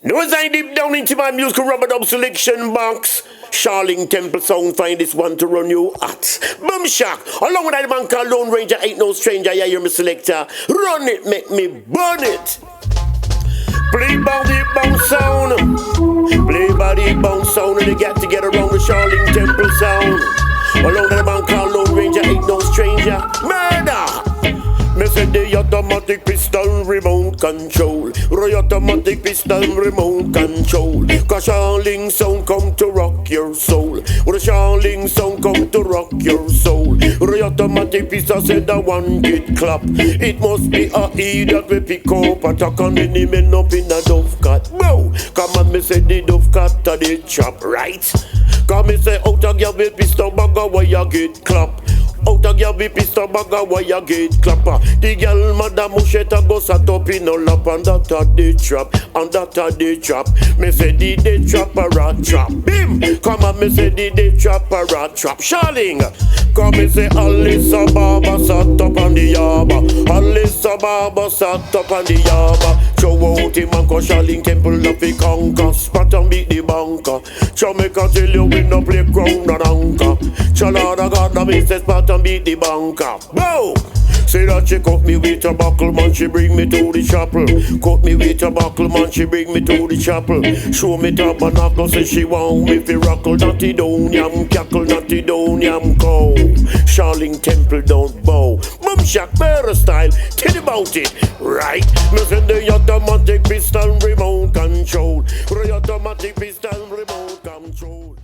Now as I dip down into my musical rubber dub selection box, Shaolin Temple sound, find this one to run you hot. Boom shock, along with that man called Lone Ranger, ain't no stranger, yeah, you're my selector. Run it, make me burn it. Play by the bounce sound, play by the bounce sound, and they got to get around the Shaolin Temple sound. Along with that man called Lone Ranger, ain't no stranger. Murder! Me say the automatic pistol remote control. The automatic pistol remote control. Cause Shaolin sound come to rock your soul. The Shaolin sound come to rock your soul. The automatic pistol said I want it clap. It must be a E that we pick up. Attack on any men up in a dove cat. Whoa! Come on, me say the dove cat to the chop, right? Come me say out of your pistol bag where you get clap. Out of your pistol bag where you get clapper. The girl madam Musheta go sat up in a lap. And that a the trap, and that a the trap. Me say the trap a rat trap. Bim! Come on, me say the trap a rat trap. Shaolin! Come me say Alisa Baba sat up on the yaba. Alisa Baba sat up on the yaba. Show out him and cause Shaolin Temple up the conquer. Spot and beat the banker. Jamaica tell you we no play ground and anchor. Chalada got the me say spot and beat the banker. Boom! Say that she cut me with a buckle, man, she bring me to the chapel. Cut me with a buckle, man, she bring me to the chapel. Show me tabernacle, say she want me fi rockle. Natty down, yam cackle, natty down, yam cow. Shaolin Temple don't bow. Mum shack, better style, tell about it, right? Me send the automatic pistol remote control. The automatic pistol remote control.